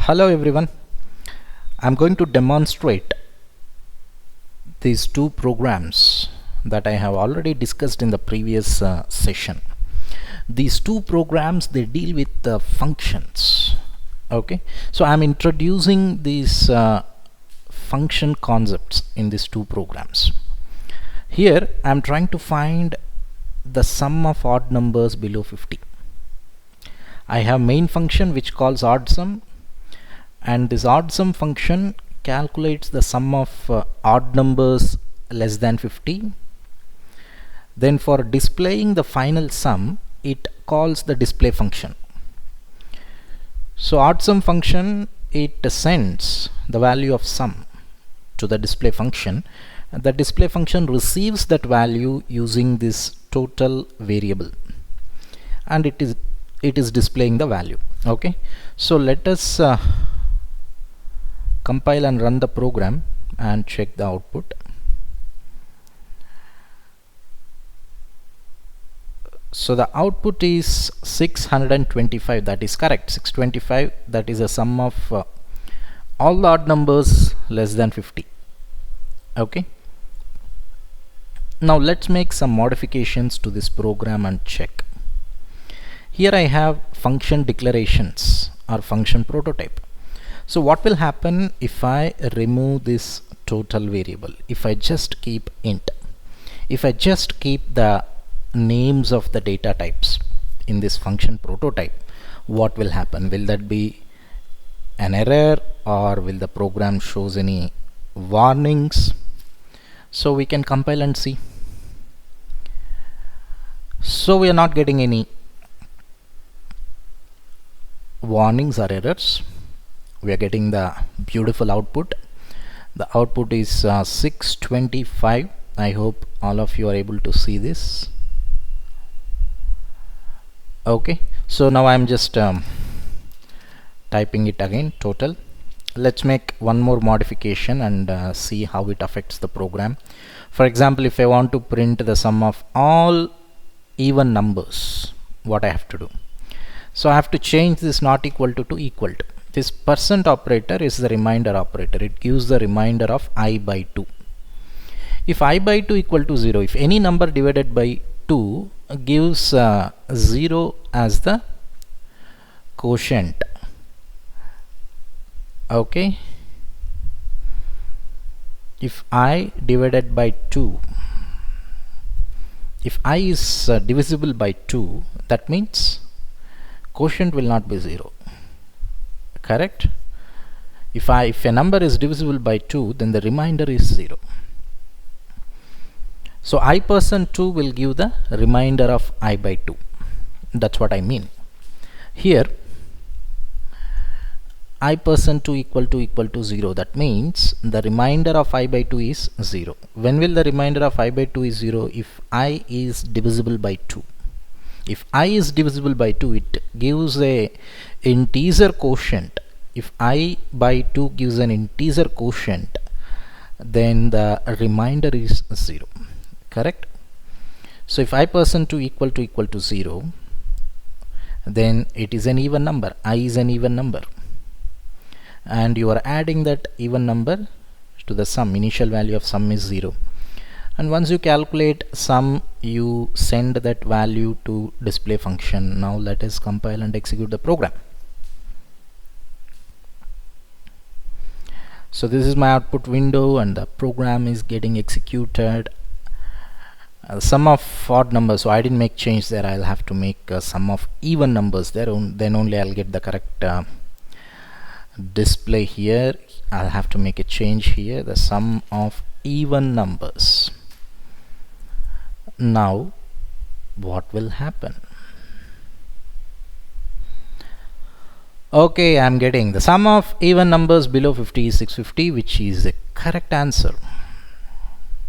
Hello everyone. I'm going to demonstrate these two programs that I have already discussed in the previous session. These two programs, they deal with functions. Okay, so I'm introducing these function concepts in these two programs. Here I'm trying to find the sum of odd numbers below 50. I have main function which calls odd sum, and this odd sum function calculates the sum of odd numbers less than 50. Then for displaying the final sum, it calls the display function. So odd sum function, it sends the value of sum to the display function, and the display function receives that value using this total variable, and it is displaying the value. Okay, so let us compile and run the program and check the output. So the output is 625. That is correct. 625, that is a sum of all the odd numbers less than 50. Okay, now let's make some modifications to this program and check. Here I have function declarations or function prototype. So what will happen if I remove this total variable? If I just keep int, if I just keep the names of the data types in this function prototype, what will happen? Will that be an error, or will the program shows any warnings? So we can compile and see. So we are not getting any warnings or errors. We are getting the beautiful output. The output is 625. I hope all of you are able to see this. Okay, so now I'm just typing it again, total. Let's make one more modification and see how it affects the program. For example, if I want to print the sum of all even numbers, what I have to do? So I have to change this not equal to equal to. This percent operator is the reminder operator. It gives the reminder of I by 2. If I by 2 equal to 0, if any number divided by 2 gives 0 as the quotient. Okay, if I divided by 2, if I is divisible by 2, that means quotient will not be 0. Correct? If a number is divisible by 2, then the remainder is 0. So I percent 2 will give the remainder of I by 2. That's what I mean. Here I percent 2 equal to 0. That means the remainder of I by 2 is 0. When will the remainder of I by 2 is 0? If I is divisible by 2. If I is divisible by 2, it gives a integer quotient. If I by 2 gives an integer quotient, then the remainder is 0. Correct? So if I percent 2 equal to 0, then it is an even number. I is an even number, and you are adding that even number to the sum. Initial value of sum is 0, and once you calculate sum, you send that value to display function. Now let us compile and execute the program. So this is my output window, and the program is getting executed. Sum of odd numbers, so I didn't make change there. I'll have to make sum of even numbers there, then only I'll get the correct display here. I'll have to make a change here, the sum of even numbers. Now what will happen? Okay, I'm getting the sum of even numbers below 50 is 650, which is the correct answer.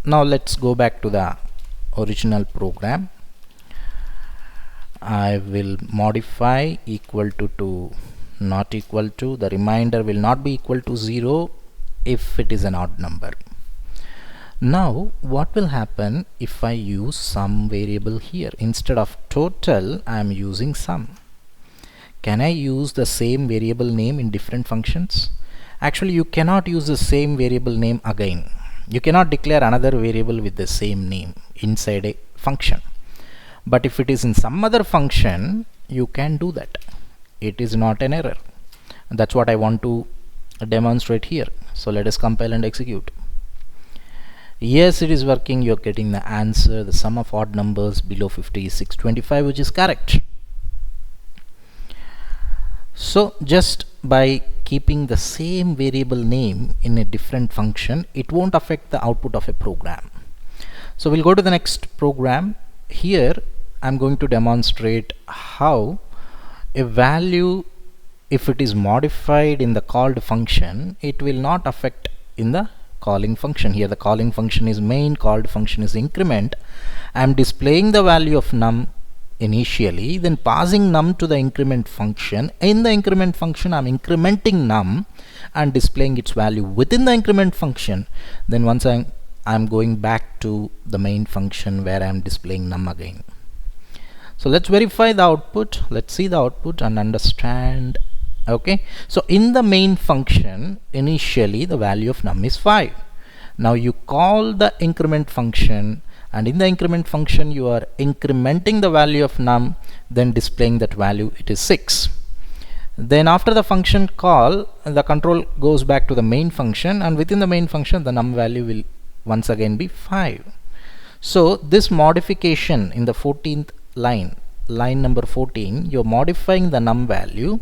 Now let's go back to the original program. I will modify equal to not equal to. The remainder will not be equal to 0 if it is an odd number. Now what will happen if I use sum variable here? Instead of total, I am using sum. can I use the same variable name in different functions? Actually, you cannot use the same variable name again. You cannot declare another variable with the same name inside a function. But if it is in some other function, you can do that. It is not an error. That's what I want to demonstrate here. So let us compile and execute. Yes, it is working. You're getting the answer. The sum of odd numbers below 50 is 625, which is correct. So just by keeping the same variable name in a different function, it won't affect the output of a program. So we'll go to the next program. Here I'm going to demonstrate how a value, if it is modified in the called function, it will not affect in the calling function. Here the calling function is main, called function is increment. I'm displaying the value of num initially, then passing num to the increment function. In the increment function, I'm incrementing num and displaying its value within the increment function. Then once I'm going back to the main function where I'm displaying num again. So let's verify the output. Let's see the output and understand. Okay, so in the main function, initially the value of num is 5. Now you call the increment function, and in the increment function you are incrementing the value of num, then displaying that value, it is 6. Then after the function call, the control goes back to the main function, and within the main function the num value will once again be 5. So this modification in the 14th line number 14, you're modifying the num value.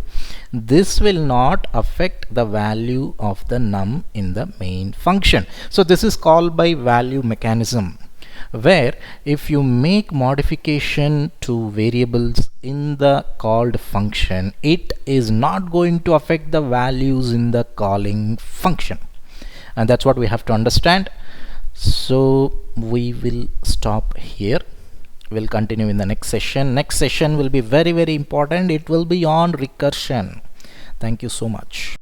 This will not affect the value of the num in the main function. So this is called by value mechanism, where if you make modification to variables in the called function, it is not going to affect the values in the calling function. And that's what we have to understand. So we will stop here. We'll continue in the next session. Next session will be very, very important. It will be on recursion. Thank you so much.